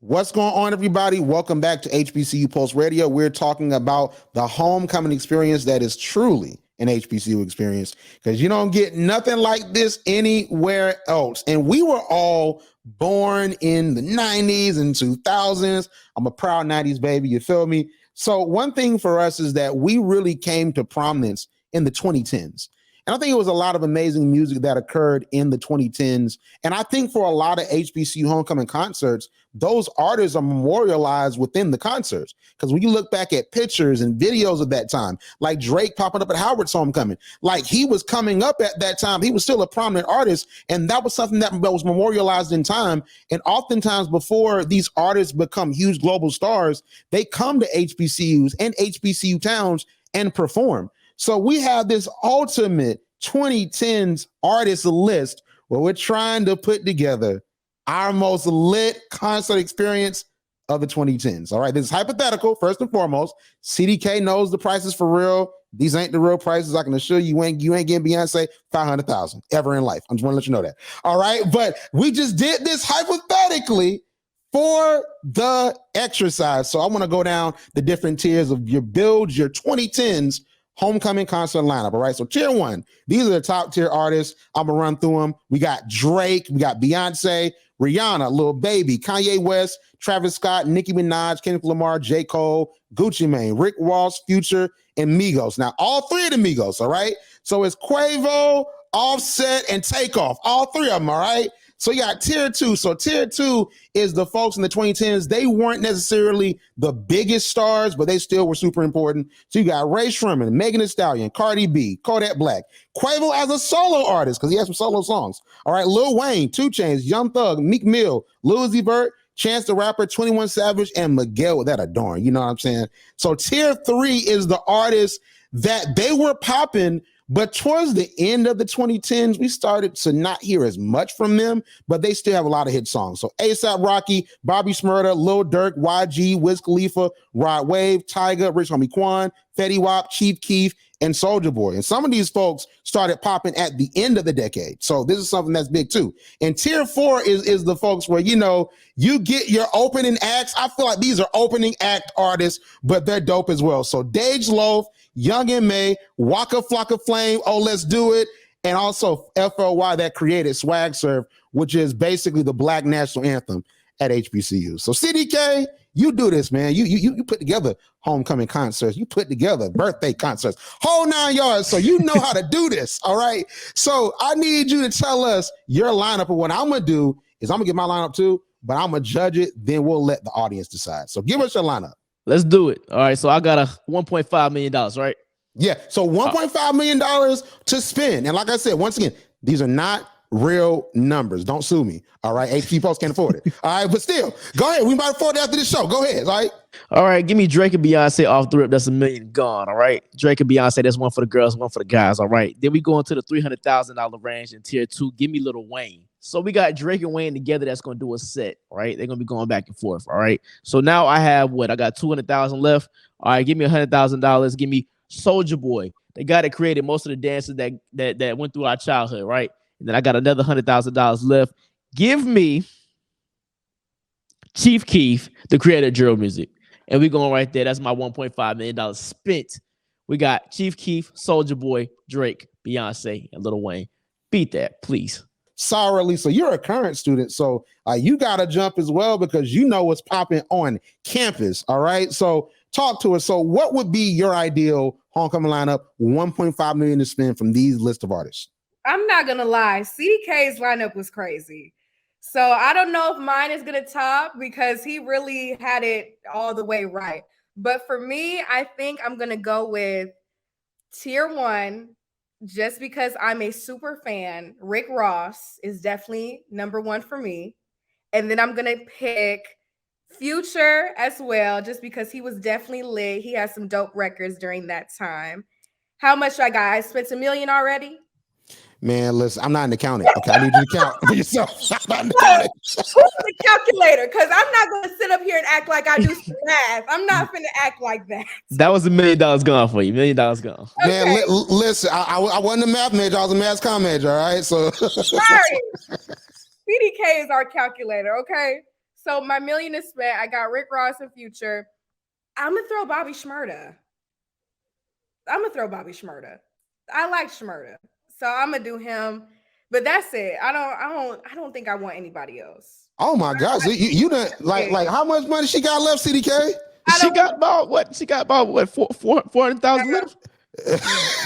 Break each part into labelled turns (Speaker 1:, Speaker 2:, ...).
Speaker 1: What's going on, everybody? Welcome back to HBCU Pulse Radio. We're talking about the homecoming experience that is truly an HBCU experience because you don't get nothing like this anywhere else. And we were all born in the 90s and 2000s. I'm a proud 90s baby, you feel me? So one thing for us is that we really came to prominence in the 2010s. And I think it was a lot of amazing music that occurred in the 2010s. And I think for a lot of HBCU homecoming concerts, those artists are memorialized within the concerts. Because when you look back at pictures and videos of that time, like Drake popping up at Howard's homecoming, like he was coming up at that time, he was still a prominent artist. And that was something that was memorialized in time. And oftentimes before these artists become huge global stars, they come to HBCUs and HBCU towns and perform. So we have this ultimate 2010s artist list where we're trying to put together our most lit concert experience of the 2010s. All right, this is hypothetical, first and foremost. CDK knows the prices for real. These ain't the real prices. I can assure you, you ain't getting Beyonce $500,000 ever in life. I just want to let you know that. All right, but we just did this hypothetically for the exercise. So I want to go down the different tiers of your 2010s homecoming concert lineup. All right. So tier one, these are the top tier artists. I'm gonna run through them. We got Drake, we got Beyonce, Rihanna, Lil Baby, Kanye West, Travis Scott, Nicki Minaj, Kendrick Lamar, J. Cole, Gucci Mane, Rick Ross, Future, and Migos. Now, all three of the Migos, all right? So it's Quavo, Offset, and Takeoff. All three of them, all right? So you got tier two. So tier two is the folks in the 2010s. They weren't necessarily the biggest stars, but they still were super important. So you got Ray Sherman, Megan Thee Stallion, Cardi B, Kodak Black, Quavo as a solo artist because he has some solo songs. All right, Lil Wayne, 2 Chainz, Young Thug, Meek Mill, Lil Uzi Vert, Chance the Rapper, 21 Savage, and Miguel with that adorn. You know what I'm saying? So tier three is the artists that they were popping. But towards the end of the 2010s, we started to not hear as much from them, but they still have a lot of hit songs. So A$AP Rocky, Bobby Shmurda, Lil Durk, YG, Wiz Khalifa, Rod Wave, Tyga, Rich Homie Quan, Fetty Wap, Chief Keef, and Soulja Boy. And some of these folks started popping at the end of the decade. So this is something that's big too. And tier four is the folks where, you know, you get your opening acts. I feel like these are opening act artists, but they're dope as well. So Dej Loaf, Young M.A., Waka Flocka Flame, Oh Let's Do It, and also FLY that created Swag Surf, which is basically the Black national anthem at HBCU. So CDK, you do this, man. You put together homecoming concerts. You put together birthday concerts, whole 9 yards. So you know how to do this, all right? So I need you to tell us your lineup. And what I'm going to do is I'm going to get my lineup too, but I'm going to judge it. Then we'll let the audience decide. So give us your lineup.
Speaker 2: Let's do it. All right. So I got a $1.5 million, right?
Speaker 1: Yeah. So $1.5 million to spend. And like I said, once again, these are not real numbers. Don't sue me. All right. HP Post can't afford it. All right. But still, go ahead. We might afford it after this show. Go ahead. All right.
Speaker 2: All right. Give me Drake and Beyonce off the rip. That's $1 million gone. All right. Drake and Beyonce. That's one for the girls, one for the guys. All right. Then we go into the $300,000 range in tier two. Give me Lil Wayne. So we got Drake and Wayne together. That's going to do a set. All right. They're going to be going back and forth. All right. So now I have what? I got $200,000 left. All right. Give me $100,000. Give me Soulja Boy. The guy that created most of the dances that went through our childhood. Right. And then I got another $100,000 left. Give me Chief Keef, the creator of drill music. And we're going right there. That's my $1.5 million spent. We got Chief Keef, Soulja Boy, Drake, Beyonce, and Lil Wayne. Beat that, please.
Speaker 1: Sárah, Lisa, you're a current student, so you got to jump as well because you know what's popping on campus, all right? So talk to us. So what would be your ideal homecoming lineup, $1.5 million to spend from these list of artists?
Speaker 3: I'm not going to lie. CDK's lineup was crazy. So I don't know if mine is going to top because he really had it all the way right. But for me, I think I'm going to go with tier one. Just because I'm a super fan, Rick Ross is definitely number one for me. And then I'm going to pick Future as well, just because he was definitely lit. He has some dope records during that time. How much I got? I spent $1 million already?
Speaker 1: Man, listen, I'm not an accountant. Okay, I need you to count for yourself.
Speaker 3: Who's the calculator? Because I'm not going to sit up here and act like I do some math. I'm not going to act like that.
Speaker 2: That was $1 million gone for you. $1 million gone.
Speaker 1: Okay. Man, listen, I wasn't a math major. I was a mass comm major. All right, so
Speaker 3: sorry. CDK is our calculator. Okay, So my million is spent. I got Rick Ross and Future. I'm gonna throw Bobby Shmurda. I like Shmurda, so I'm gonna do him. But that's it. I don't think I want anybody else.
Speaker 1: Oh my gosh, you done like how much money she got left, CDK?
Speaker 2: She got about what? 400,000 left.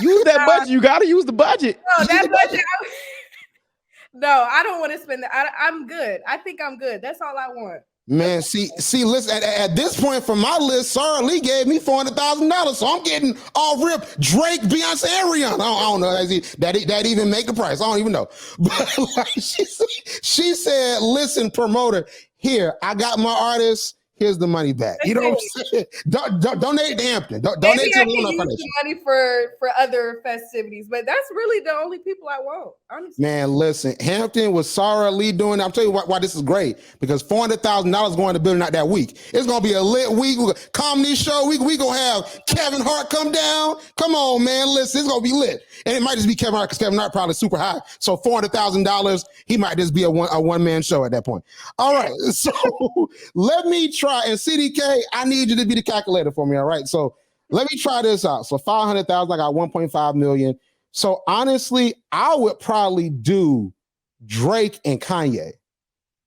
Speaker 2: Use that budget. You gotta use the budget.
Speaker 3: No, that budget. No, I don't want to spend that. I'm good. I think I'm good. That's all I want.
Speaker 1: Man, see, listen, at this point from my list, Sárah Lee gave me $400,000. So I'm getting all rip Drake, Beyonce, and Rihanna. I don't know that even make the price. I don't even know. But like she said, listen, promoter, here, I got my artists. Here's the money back. You know what I'm saying? Donate to Hampton. Donate
Speaker 3: Maybe
Speaker 1: to
Speaker 3: I can use the money for other festivities, but that's really the only people I want, honestly.
Speaker 1: Man, listen, Hampton with Sárah Lee doing it. I'll tell you why this is great, because $400,000 going to building out that week. It's gonna be a lit week. Comedy show. We gonna have Kevin Hart come down. Come on, man. Listen, it's gonna be lit. And it might just be Kevin Hart because Kevin Hart probably super high. So $400,000, he might just be a one-man show at that point. All right. So let me try. And CDK, I need you to be the calculator for me. All right. So let me try this out. So 500,000, I got 1.5 million. So honestly, I would probably do Drake and Kanye.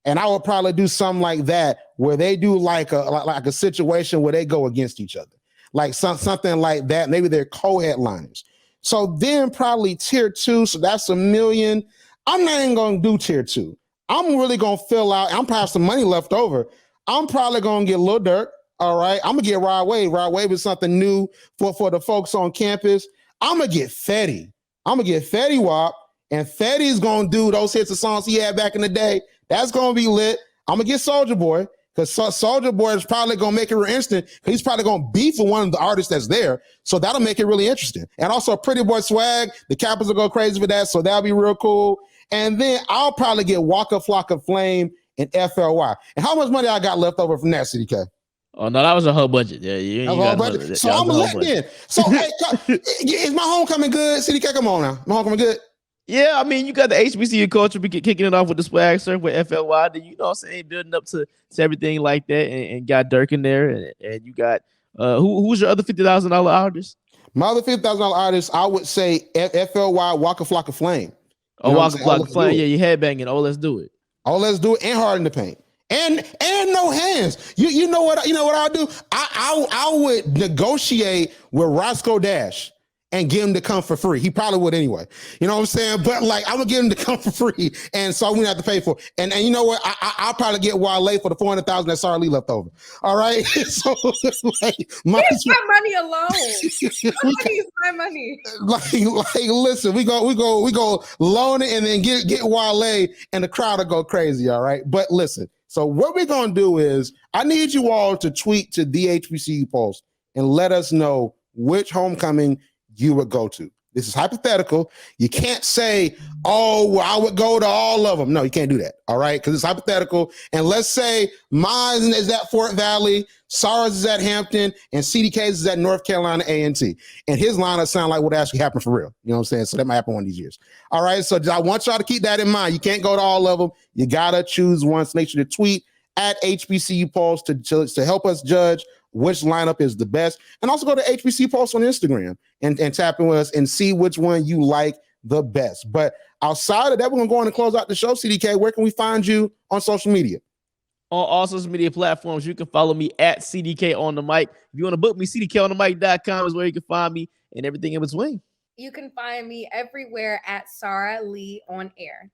Speaker 1: And I would probably do something like that where they do like a situation where they go against each other. Like something like that. Maybe they're co-headliners. So then probably tier 2. So that's $1 million. I'm not even going to do tier 2. I'm really going to fill out. I'm probably have some money left over. I'm probably going to get Lil Durk. All right. I'm going to get Rod Wave. Rod Wave is something new for the folks on campus. I'm going to get Fetty. I'm going to get Fetty Wap. And Fetty's going to do those hits of songs he had back in the day. That's going to be lit. I'm going to get Soulja Boy, because Soulja Boy is probably going to make it real interesting. He's probably going to beef with one of the artists that's there. So that'll make it really interesting. And also Pretty Boy Swag. The Capitals will go crazy for that. So that'll be real cool. And then I'll probably get Waka Flocka Flame and FLY. And how much money I got left over from that, CDK?
Speaker 2: Oh, no, that was a whole budget. Yeah, you got budget.
Speaker 1: So I'm let in. So hey, is my homecoming good? CDK, come on now. My homecoming good?
Speaker 2: Yeah, I mean, you got the HBCU culture kicking it off with the swag surf with FLY. Then, you know what I'm saying, building up to everything like that, and got Dirk in there. And you got, who's your other $50,000 artist?
Speaker 1: My other $50,000 artist, I would say FLY, Waka Flocka Flame.
Speaker 2: Oh, Waka Flocka Flame. Yeah, you headbanging. Oh, let's do it.
Speaker 1: Oh, let's do it. And Hard in the Paint. And No Hands. You know what I'll do? I would negotiate with Roscoe Dash and get him to come for free. He probably would anyway. You know what I'm saying? But like, I'm gonna get him to come for free, and so we don't have to pay for it. And you know what? I'll probably get Wale for the 400,000 that Sárah Lee left over. All right. So like,
Speaker 3: my money alone. My money.
Speaker 1: Like, listen, we go loan it and then get Wale, and the crowd will go crazy. All right. But listen. So what we're gonna do is, I need you all to tweet to the HBCU Pulse and let us know which homecoming you would go to. This is hypothetical. You can't say, oh, well, I would go to all of them. No, you can't do that. All right. Because it's hypothetical. And let's say mine is at Fort Valley, Sárah's is at Hampton, and CDK's is at North Carolina A&T. And his lineup sound like what actually happened for real. You know what I'm saying? So that might happen one of these years. All right. So I want y'all to keep that in mind. You can't go to all of them. You got to choose one. So make sure to tweet at HBCU Pulse to help us judge which lineup is the best. And also go to HBCU Pulse on Instagram and tap in with us and see which one you like the best. But outside of that, we're going to go on and close out the show. CDK, where can we find you on social media?
Speaker 2: On all social media platforms, you can follow me at CDK on the mic. If you want to book me, cdkonthemic.com is where you can find me, and everything in between.
Speaker 3: You can find me everywhere at Sárah Lee on air.